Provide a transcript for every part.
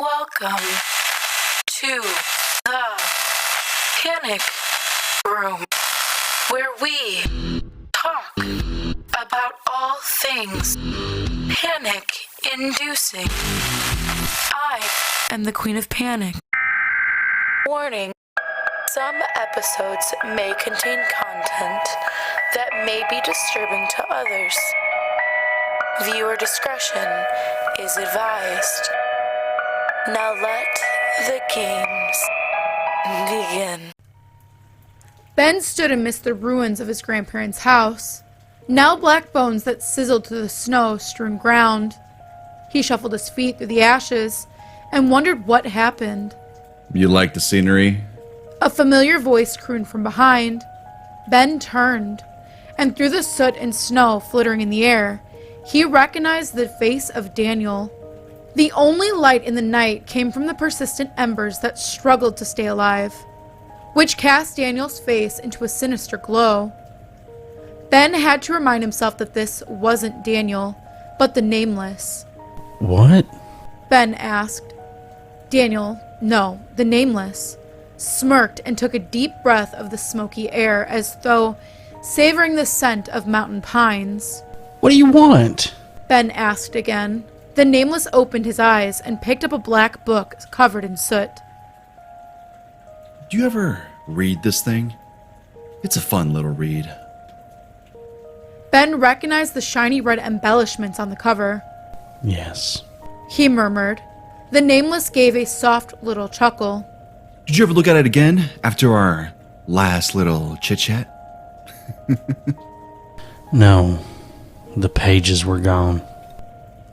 Welcome to the Panic Room, where we talk about all things panic-inducing. I am the Queen of Panic. Warning, some episodes may contain content that may be disturbing to others. Viewer discretion is advised. Now let the games begin. Ben stood amidst the ruins of his grandparents' house, now black bones that sizzled through the snow-strewn ground. He shuffled his feet through the ashes and wondered what happened. You like the scenery? A familiar voice crooned from behind. Ben turned, and through the soot and snow flittering in the air, he recognized the face of Daniel. The only light in the night came from the persistent embers that struggled to stay alive, which cast Daniel's face into a sinister glow. Ben had to remind himself that this wasn't Daniel, but the Nameless. What? Ben asked. Daniel, no, the Nameless, smirked and took a deep breath of the smoky air as though savoring the scent of mountain pines. What do you want? Ben asked again. The Nameless opened his eyes and picked up a black book covered in soot. Do you ever read this thing? It's a fun little read. Ben recognized the shiny red embellishments on the cover. Yes. He murmured. The Nameless gave a soft little chuckle. Did you ever look at it again after our last little chit-chat? No. The pages were gone.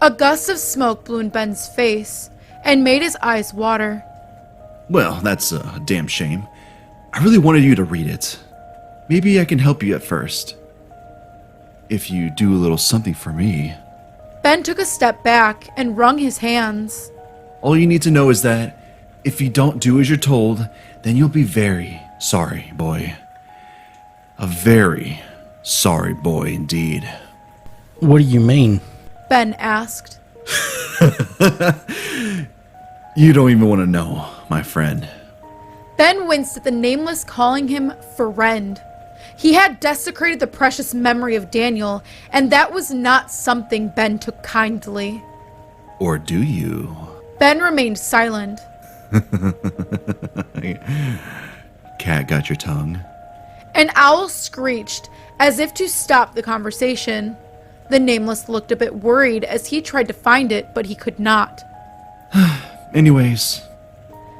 A gust of smoke blew in Ben's face and made his eyes water. Well, that's a damn shame. I really wanted you to read it. Maybe I can help you at first. If you do a little something for me. Ben took a step back and wrung his hands. All you need to know is that if you don't do as you're told, then you'll be very sorry, boy. A very sorry boy indeed. What do you mean? Ben asked. You don't even want to know, my friend. Ben winced at the Nameless calling him friend. He had desecrated the precious memory of Daniel, and that was not something Ben took kindly. Or do you? Ben remained silent. Cat got your tongue. An owl screeched as if to stop the conversation. The Nameless looked a bit worried as he tried to find it, but he could not. Anyways.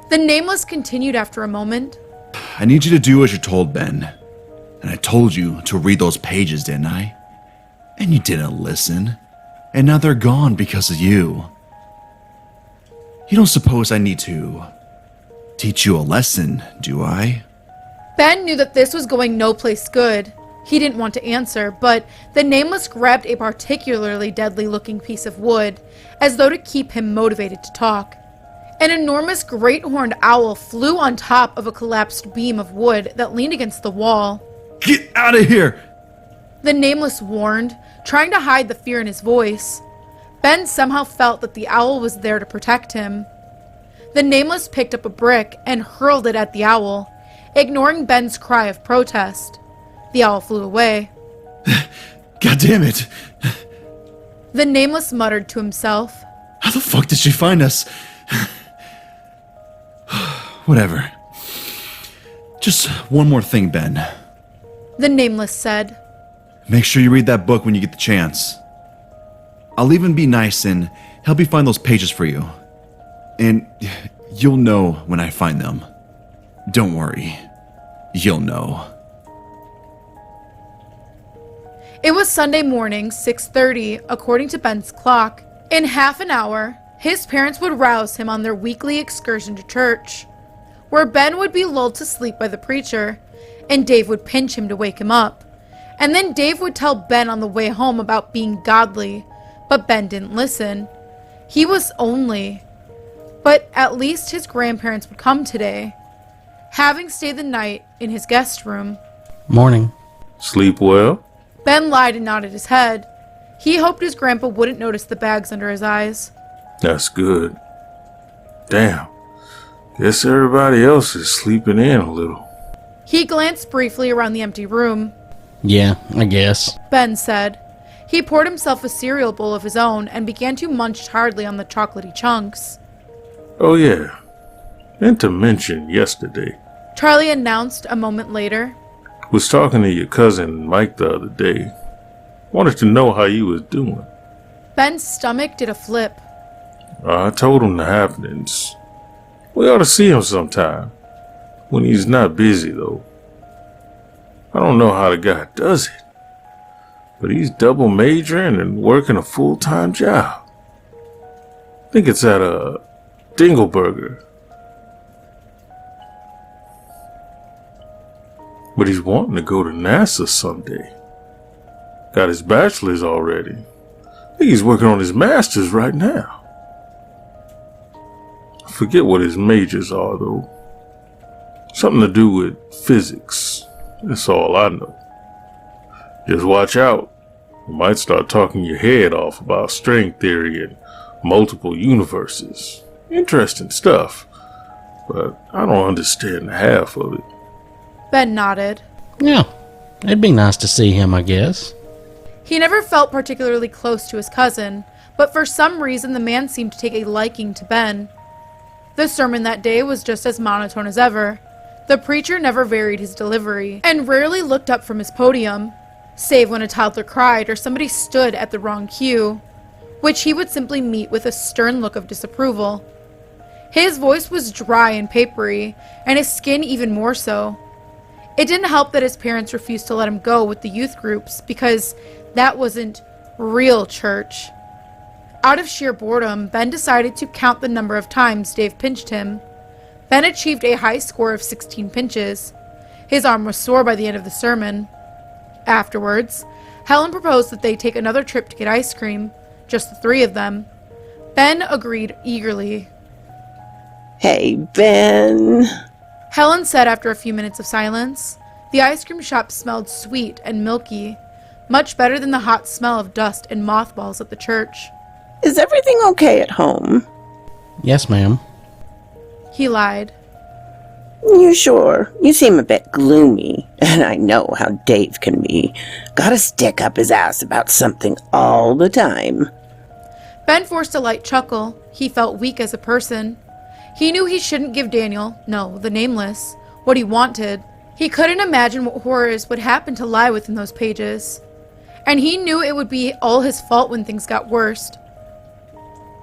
The Nameless continued after a moment. I need you to do as you're told, Ben. And I told you to read those pages, didn't I? And you didn't listen. And now they're gone because of you. You don't suppose I need to teach you a lesson, do I? Ben knew that this was going no place good. He didn't want to answer, but the Nameless grabbed a particularly deadly-looking piece of wood, as though to keep him motivated to talk. An enormous great-horned owl flew on top of a collapsed beam of wood that leaned against the wall. Get out of here! The Nameless warned, trying to hide the fear in his voice. Ben somehow felt that the owl was there to protect him. The Nameless picked up a brick and hurled it at the owl, ignoring Ben's cry of protest. The owl flew away. God damn it! The Nameless muttered to himself. How the fuck did she find us? Whatever. Just one more thing, Ben. The Nameless said. Make sure you read that book when you get the chance. I'll even be nice and help you find those pages for you. And you'll know when I find them. Don't worry. You'll know. It was Sunday morning, 6:30, according to Ben's clock. In half an hour, his parents would rouse him on their weekly excursion to church, where Ben would be lulled to sleep by the preacher, and Dave would pinch him to wake him up. And then Dave would tell Ben on the way home about being godly, but Ben didn't listen. He was only. But at least his grandparents would come today, having stayed the night in his guest room. Morning. Sleep well? Ben lied and nodded his head. He hoped his grandpa wouldn't notice the bags under his eyes. That's good. Damn. Guess everybody else is sleeping in a little. He glanced briefly around the empty room. Yeah, I guess. Ben said. He poured himself a cereal bowl of his own and began to munch hardly on the chocolatey chunks. Oh yeah. Meant to mention yesterday. Charlie announced a moment later. Was talking to your cousin Mike the other day. Wanted to know how you was doing. Ben's stomach did a flip. I told him the happenings. We ought to see him sometime. When he's not busy, though. I don't know how the guy does it. But he's double majoring and working a full-time job. Think it's at a Dingleburger. But he's wanting to go to NASA someday. Got his bachelor's already. I think he's working on his master's right now. I forget what his majors are, though. Something to do with physics. That's all I know. Just watch out. You might start talking your head off about string theory and multiple universes. Interesting stuff. But I don't understand half of it. Ben nodded. Yeah, it'd be nice to see him, I guess. He never felt particularly close to his cousin, but for some reason the man seemed to take a liking to Ben. The sermon that day was just as monotone as ever. The preacher never varied his delivery, and rarely looked up from his podium, save when a toddler cried or somebody stood at the wrong cue, which he would simply meet with a stern look of disapproval. His voice was dry and papery, and his skin even more so. It didn't help that his parents refused to let him go with the youth groups because that wasn't real church. Out of sheer boredom, Ben decided to count the number of times Dave pinched him. Ben achieved a high score of 16 pinches. His arm was sore by the end of the sermon. Afterwards, Helen proposed that they take another trip to get ice cream, just the three of them. Ben agreed eagerly. Hey, Ben. Helen said after a few minutes of silence. The ice cream shop smelled sweet and milky, much better than the hot smell of dust and mothballs at the church. Is everything okay at home? Yes, ma'am. He lied. You sure? You seem a bit gloomy, and I know how Dave can be. Gotta stick up his ass about something all the time. Ben forced a light chuckle. He felt weak as a person. He knew he shouldn't give Daniel, no, the Nameless, what he wanted. He couldn't imagine what horrors would happen to lie within those pages. And he knew it would be all his fault when things got worse.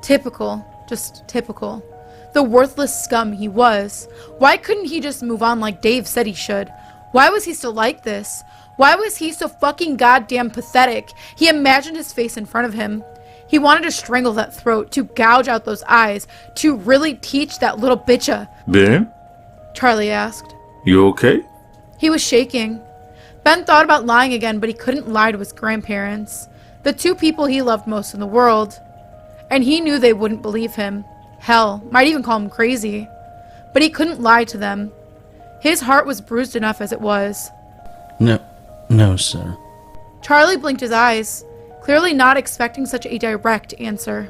Typical. Just typical. The worthless scum he was. Why couldn't he just move on like Dave said he should? Why was he still like this? Why was he so fucking goddamn pathetic? He imagined his face in front of him. He wanted to strangle that throat, to gouge out those eyes, to really teach that little bitcha. Ben? Charlie asked. You okay? He was shaking. Ben thought about lying again, but he couldn't lie to his grandparents, the two people he loved most in the world. And he knew they wouldn't believe him. Hell, might even call him crazy. But he couldn't lie to them. His heart was bruised enough as it was. No, sir. Charlie blinked his eyes, clearly not expecting such a direct answer.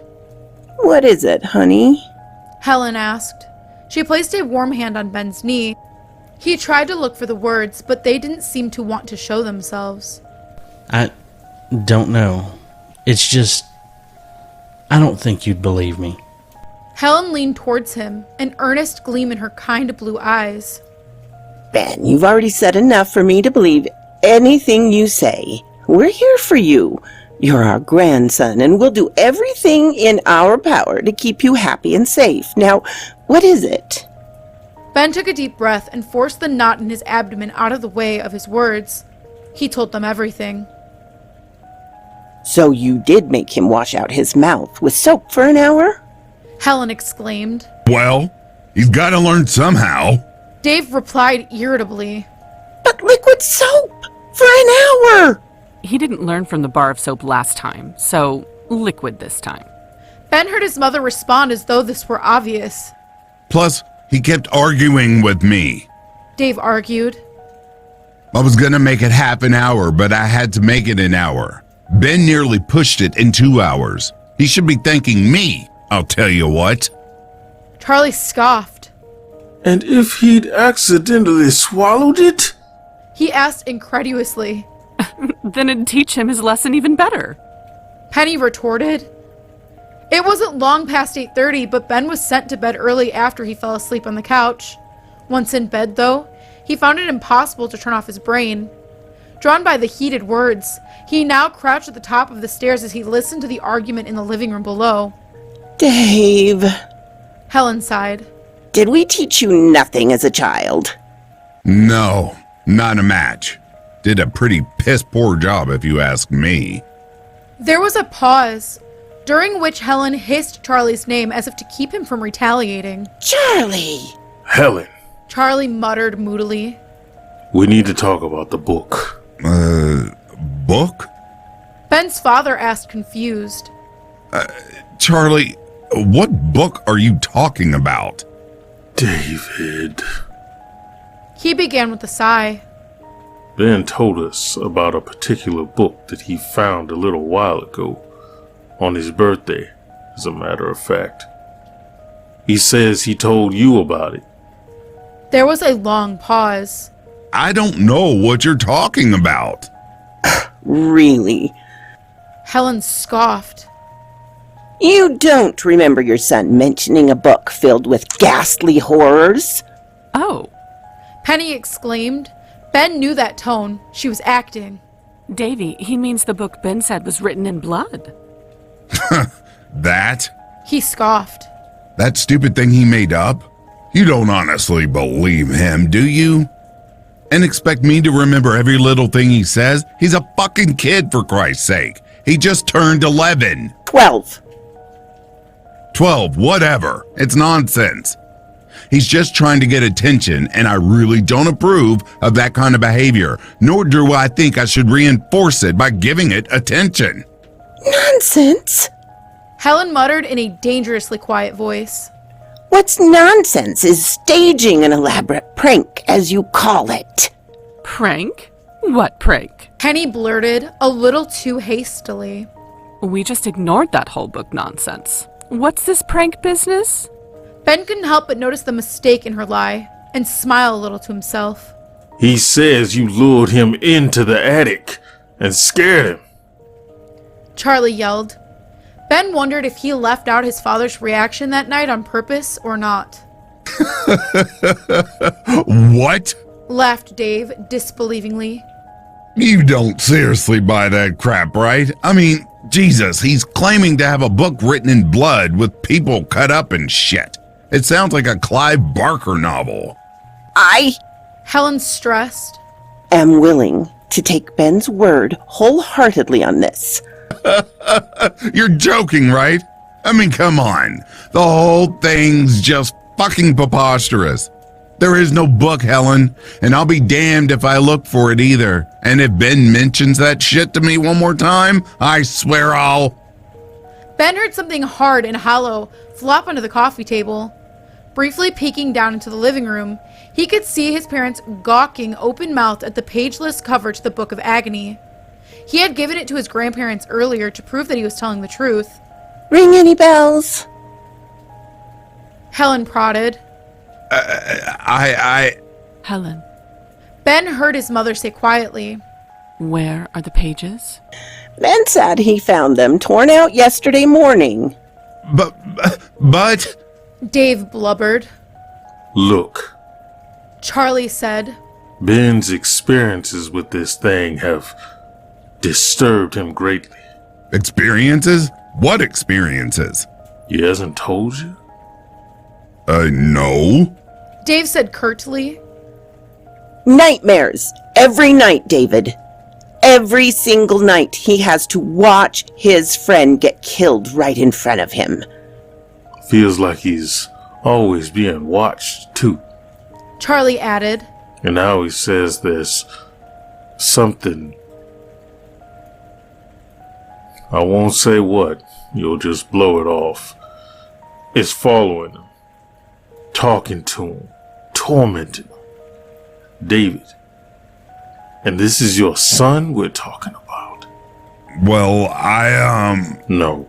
What is it, honey? Helen asked. She placed a warm hand on Ben's knee. He tried to look for the words, but they didn't seem to want to show themselves. I don't know. It's just, I don't think you'd believe me. Helen leaned towards him, an earnest gleam in her kind blue eyes. Ben, you've already said enough for me to believe anything you say. We're here for you. You're our grandson, and we'll do everything in our power to keep you happy and safe. Now, what is it? Ben took a deep breath and forced the knot in his abdomen out of the way of his words. He told them everything. So you did make him wash out his mouth with soap for an hour? Helen exclaimed. Well, he's got to learn somehow. Dave replied irritably. But liquid soap! For an hour! He didn't learn from the bar of soap last time, so liquid this time. Ben heard his mother respond as though this were obvious. Plus, he kept arguing with me. Dave argued. I was going to make it half an hour, but I had to make it an hour. Ben nearly pushed it in 2 hours. He should be thanking me, I'll tell you what. Charlie scoffed. And if he'd accidentally swallowed it? He asked incredulously. Then it'd teach him his lesson even better. Penny retorted. It wasn't long past 8:30, but Ben was sent to bed early after he fell asleep on the couch. Once in bed, though, he found it impossible to turn off his brain. Drawn by the heated words, he now crouched at the top of the stairs as he listened to the argument in the living room below. Dave, Helen sighed. did we teach you nothing as a child? No, not a match. Did a pretty piss poor job if you ask me. There was a pause, during which Helen hissed Charlie's name as if to keep him from retaliating. Charlie! Helen, Charlie muttered moodily. we need to talk about the book. Book? Ben's father asked, confused. Charlie, what book are you talking about? David. He began with a sigh. Ben told us about a particular book that he found a little while ago, on his birthday, as a matter of fact. He says he told you about it. There was a long pause. I don't know what you're talking about. Really? Helen scoffed. You don't remember your son mentioning a book filled with ghastly horrors? Oh, Penny exclaimed. Ben knew that tone. She was acting. Davy, he means the book Ben said was written in blood. That? He scoffed. That stupid thing he made up? You don't honestly believe him, do you? And expect me to remember every little thing he says? He's a fucking kid, for Christ's sake. He just turned 11. 12. 12, whatever. It's nonsense. He's just trying to get attention, and I really don't approve of that kind of behavior, nor do I think I should reinforce it by giving it attention. Nonsense? Helen muttered in a dangerously quiet voice. What's nonsense is staging an elaborate prank, as you call it. Prank? What prank? Penny blurted, a little too hastily. We just ignored that whole book nonsense. What's this prank business? Ben couldn't help but notice the mistake in her lie, and smile a little to himself. He says you lured him into the attic and scared him. Charlie yelled. Ben wondered if he left out his father's reaction that night on purpose or not. What? Laughed Dave, disbelievingly. You don't seriously buy that crap, right? I mean, Jesus, he's claiming to have a book written in blood with people cut up and shit. It sounds like a Clive Barker novel. I Helen stressed. am willing to take Ben's word wholeheartedly on this. You're joking, right? I mean, come on. The whole thing's just fucking preposterous. There is no book, Helen, and I'll be damned if I look for it either. And if Ben mentions that shit to me one more time, I swear I'll... Ben heard something hard and hollow flop onto the coffee table. Briefly peeking down into the living room, he could see his parents gawking open-mouthed at the pageless cover to the Book of Agony. He had given it to his grandparents earlier to prove that he was telling the truth. Ring any bells? Helen prodded. Helen, Ben heard his mother say quietly. where are the pages? Ben said he found them torn out yesterday morning. But... Dave blubbered. Look, Charlie said. Ben's experiences with this thing have disturbed him greatly. Experiences? What experiences? He hasn't told you? No. Dave said curtly. Nightmares. Every night, David. Every single night he has to watch his friend get killed right in front of him. Feels like he's always being watched, too. Charlie added. And now he says there's something. I won't say what. You'll just blow it off. It's following him. Talking to him. Tormenting him. David. And this is your son we're talking about. Well, No.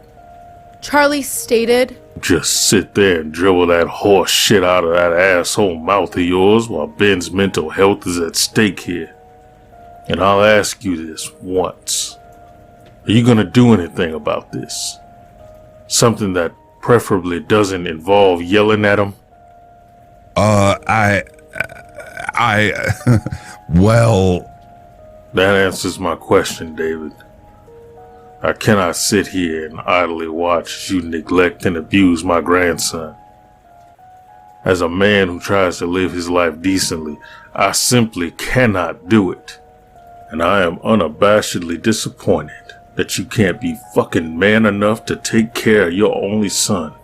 Charlie stated. Just sit there and dribble that horse shit out of that asshole mouth of yours while Ben's mental health is at stake here. And I'll ask you this once. Are you gonna do anything about this? Something that preferably doesn't involve yelling at him? Well... That answers my question, David. I cannot sit here and idly watch as you neglect and abuse my grandson. As a man who tries to live his life decently, I simply cannot do it. And I am unabashedly disappointed that you can't be fucking man enough to take care of your only son.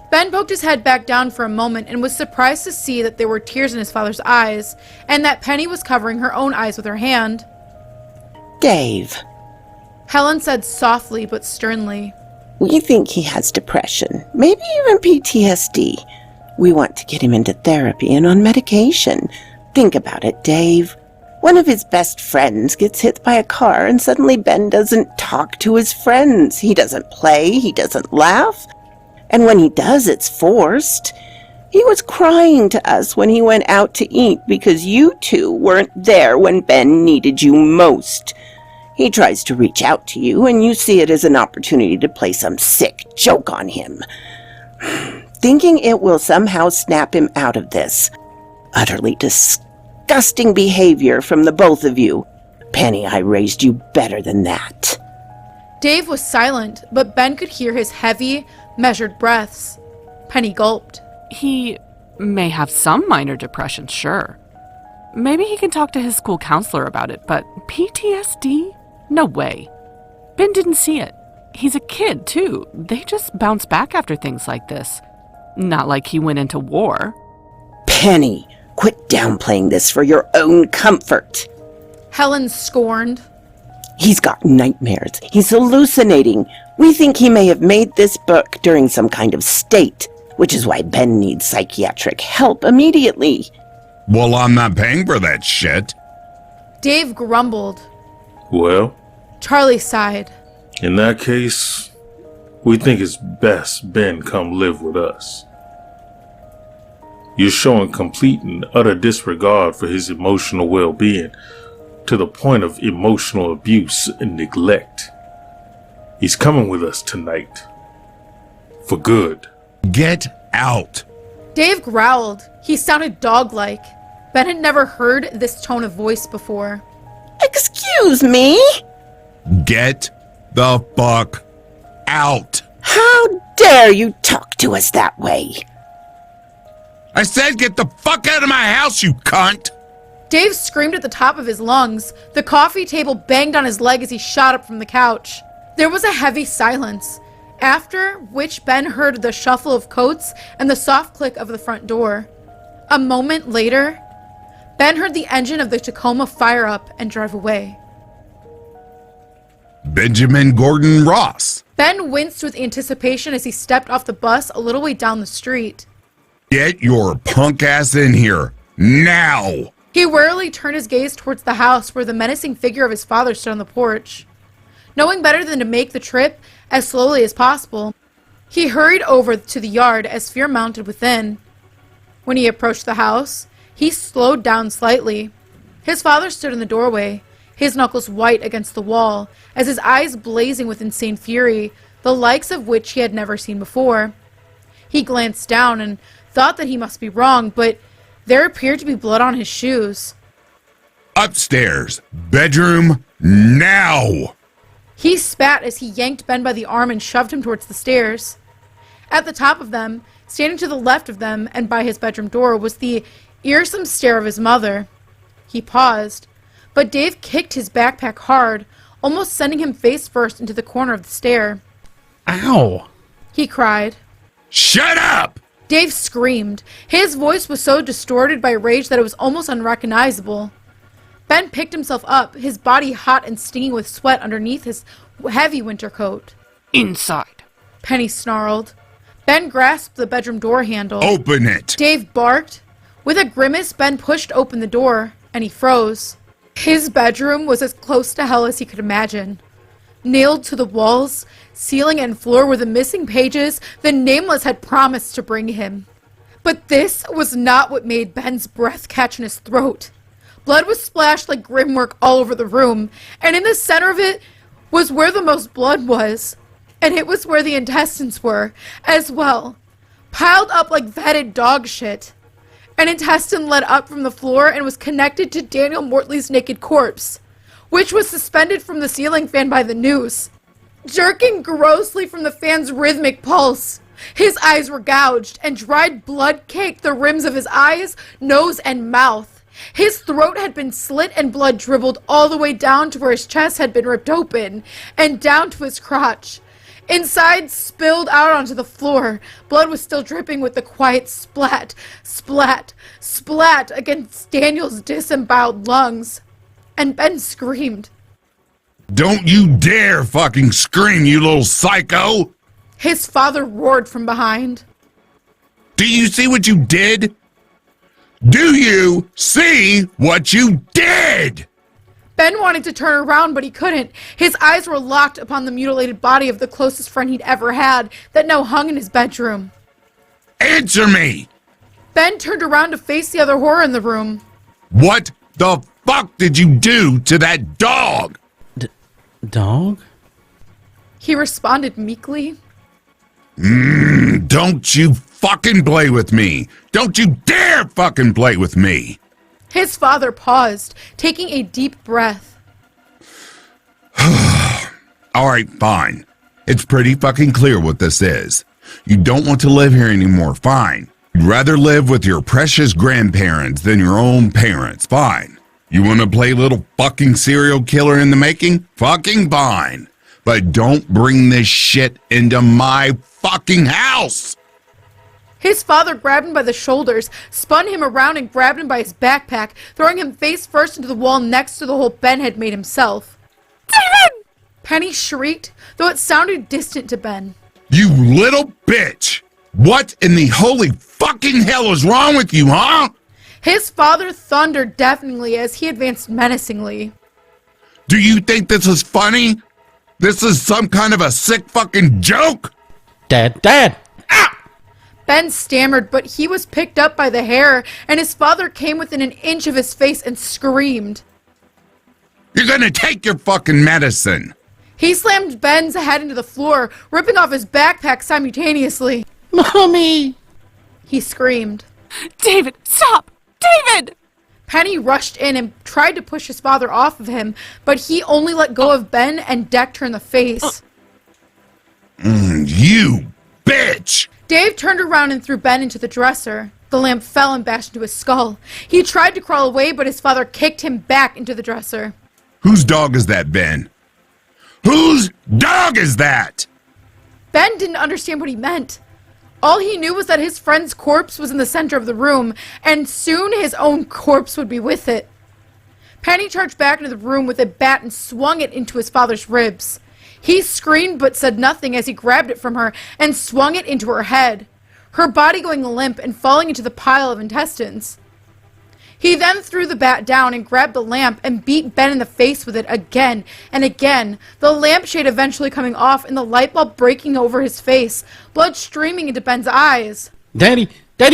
Ben poked his head back down for a moment and was surprised to see that there were tears in his father's eyes, and that Penny was covering her own eyes with her hand. Dave, Helen said softly but sternly. we think he has depression, maybe even PTSD. We want to get him into therapy and on medication. Think about it, Dave. One of his best friends gets hit by a car and suddenly Ben doesn't talk to his friends. He doesn't play, he doesn't laugh. And when he does, it's forced. He was crying to us when he went out to eat because you two weren't there when Ben needed you most. He tries to reach out to you and you see it as an opportunity to play some sick joke on him, thinking it will somehow snap him out of this. Utterly disgusting behavior from the both of you. Penny, I raised you better than that. Dave was silent, but Ben could hear his heavy, measured breaths. Penny gulped. He may have some minor depression, sure. Maybe he can talk to his school counselor about it, but PTSD? No way. Ben didn't see it. He's a kid, too. They just bounce back after things like this. Not like he went into war. Penny, quit downplaying this for your own comfort. Helen scorned. He's got nightmares. He's hallucinating. We think he may have made this book during some kind of state, which is why Ben needs psychiatric help immediately. Well, I'm not paying for that shit. Dave grumbled. Well, Charlie sighed. in that case, we think it's best Ben come live with us. You're showing complete and utter disregard for his emotional well-being, to the point of emotional abuse and neglect. He's coming with us tonight. For good. Get out. Dave growled. He sounded dog-like. Ben had never heard this tone of voice before. Excuse me? Get the fuck out. How dare you talk to us that way? I said get the fuck out of my house, you cunt. Dave screamed at the top of his lungs. The coffee table banged on his leg as he shot up from the couch. There was a heavy silence, after which Ben heard the shuffle of coats and the soft click of the front door. A moment later, Ben heard the engine of the Tacoma fire up and drive away. Benjamin Gordon Ross. Ben winced with anticipation as he stepped off the bus a little way down the street. Get your punk ass in here. Now. He warily turned his gaze towards the house where the menacing figure of his father stood on the porch. Knowing better than to make the trip as slowly as possible, he hurried over to the yard as fear mounted within. When he approached the house, he slowed down slightly. His father stood in the doorway, his knuckles white against the wall, as his eyes blazing with insane fury, the likes of which he had never seen before. He glanced down and thought that he must be wrong, but there appeared to be blood on his shoes. Upstairs. Bedroom. Now. He spat as he yanked Ben by the arm and shoved him towards the stairs. At the top of them, standing to the left of them and by his bedroom door, was the earsome stare of his mother. He paused, but Dave kicked his backpack hard, almost sending him face first into the corner of the stair. Ow! He cried. Shut up! Dave screamed. His voice was so distorted by rage that it was almost unrecognizable. Ben picked himself up, his body hot and stinging with sweat underneath his heavy winter coat. Inside. Penny snarled. Ben grasped the bedroom door handle. Open it. Dave barked. With a grimace, Ben pushed open the door, and he froze. His bedroom was as close to hell as he could imagine. Nailed to the walls, ceiling, and floor were the missing pages the Nameless had promised to bring him. But this was not what made Ben's breath catch in his throat. Blood was splashed like grimwork all over the room, and in the center of it was where the most blood was. And it was where the intestines were, as well, piled up like vetted dog shit. An intestine led up from the floor and was connected to Daniel Mortley's naked corpse, which was suspended from the ceiling fan by the noose, jerking grossly from the fan's rhythmic pulse. His eyes were gouged, and dried blood caked the rims of his eyes, nose, and mouth. His throat had been slit and blood dribbled all the way down to where his chest had been ripped open, and down to his crotch. Inside, spilled out onto the floor, blood was still dripping with the quiet splat, splat, splat against Daniel's disemboweled lungs. And Ben screamed. Don't you dare fucking scream, you little psycho! His father roared from behind. Do you see what you did? Do you see what you did? Ben wanted to turn around, but he couldn't. His eyes were locked upon the mutilated body of the closest friend he'd ever had that now hung in his bedroom. Answer me! Ben turned around to face the other horror in the room. What the fuck did you do to that dog? Dog? He responded meekly. Don't you fucking play with me! Don't you dare fucking play with me! His father paused, taking a deep breath. Alright, fine. It's pretty fucking clear what this is. You don't want to live here anymore, fine. You'd rather live with your precious grandparents than your own parents, fine. You want to play little fucking serial killer in the making? Fucking fine. But don't bring this shit into my fucking house! His father grabbed him by the shoulders, spun him around and grabbed him by his backpack, throwing him face first into the wall next to the hole Ben had made himself. David! Penny shrieked, though it sounded distant to Ben. You little bitch! What in the holy fucking hell is wrong with you, huh? His father thundered deafeningly as he advanced menacingly. Do you think this is funny? This is some kind of a sick fucking joke? Dad! Ben stammered, but he was picked up by the hair, and his father came within an inch of his face and screamed. You're gonna take your fucking medicine! He slammed Ben's head into the floor, ripping off his backpack simultaneously. Mommy! He screamed. David, stop! David! Penny rushed in and tried to push his father off of him, but he only let go of Ben and decked her in the face. You bitch! Dave turned around and threw Ben into the dresser. The lamp fell and bashed into his skull. He tried to crawl away, but his father kicked him back into the dresser. Whose dog is that, Ben? Whose dog is that? Ben didn't understand what he meant. All he knew was that his friend's corpse was in the center of the room, and soon his own corpse would be with it. Penny charged back into the room with a bat and swung it into his father's ribs. He screamed but said nothing as he grabbed it from her and swung it into her head, her body going limp and falling into the pile of intestines. He then threw the bat down and grabbed the lamp and beat Ben in the face with it again and again, the lampshade eventually coming off and the light bulb breaking over his face, blood streaming into Ben's eyes. Daddy,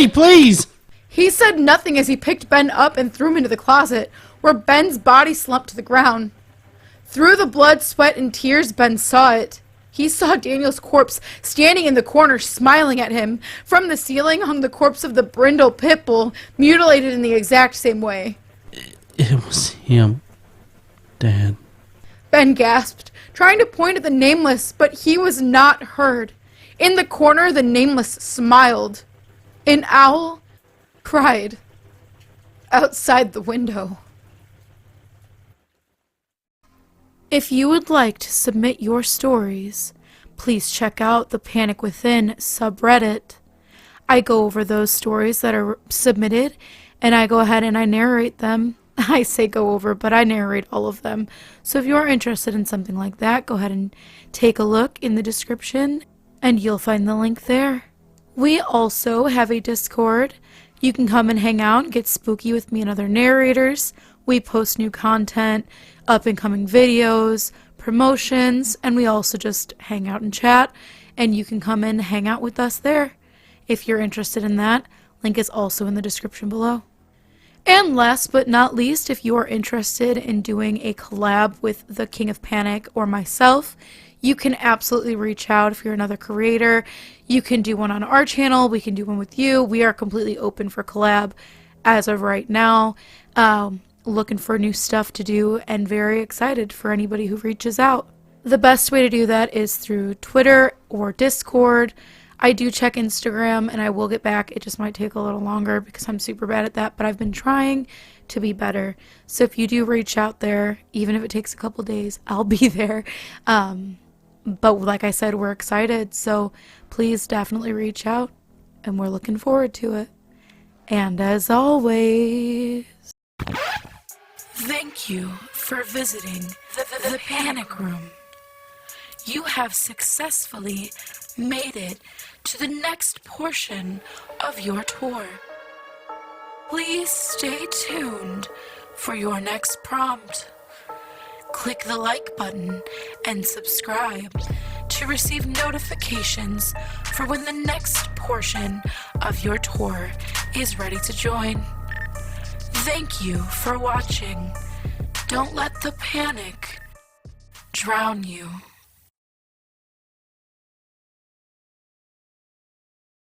please! He said nothing as he picked Ben up and threw him into the closet, where Ben's body slumped to the ground. Through the blood, sweat, and tears, Ben saw it. He saw Daniel's corpse standing in the corner, smiling at him. From the ceiling hung the corpse of the brindle pit bull, mutilated in the exact same way. It was him, Dad. Ben gasped, trying to point at the Nameless, but he was not heard. In the corner, the Nameless smiled. An owl cried outside the window. If you would like to submit your stories, please check out the Panic Within subreddit. I go over those stories that are submitted, and I go ahead and I narrate them. I say go over, but I narrate all of them. So if you are interested in something like that, go ahead and take a look in the description, and you'll find the link there. We also have a Discord. You can come and hang out and get spooky with me and other narrators. We post new content, up-and-coming videos, promotions, and we also just hang out and chat, and you can come in and hang out with us there if you're interested in that. Link is also in the description below. And last but not least, if you are interested in doing a collab with the King of Panic or myself, you can absolutely reach out. If you're another creator, you can do one on our channel, we can do one with you. We are completely open for collab as of right now. Looking for new stuff to do and very excited for anybody who reaches out. The best way to do that is through Twitter or Discord. I do check Instagram and I will get back. It just might take a little longer because I'm super bad at that, but I've been trying to be better. So if you do reach out there, even if it takes a couple days, I'll be there. But like I said, we're excited. So please definitely reach out and we're looking forward to it. And as always, thank you for visiting the Panic Room. You have successfully made it to the next portion of your tour. Please stay tuned for your next prompt. Click the like button and subscribe to receive notifications for when the next portion of your tour is ready to join. Thank you for watching. Don't let the panic drown you.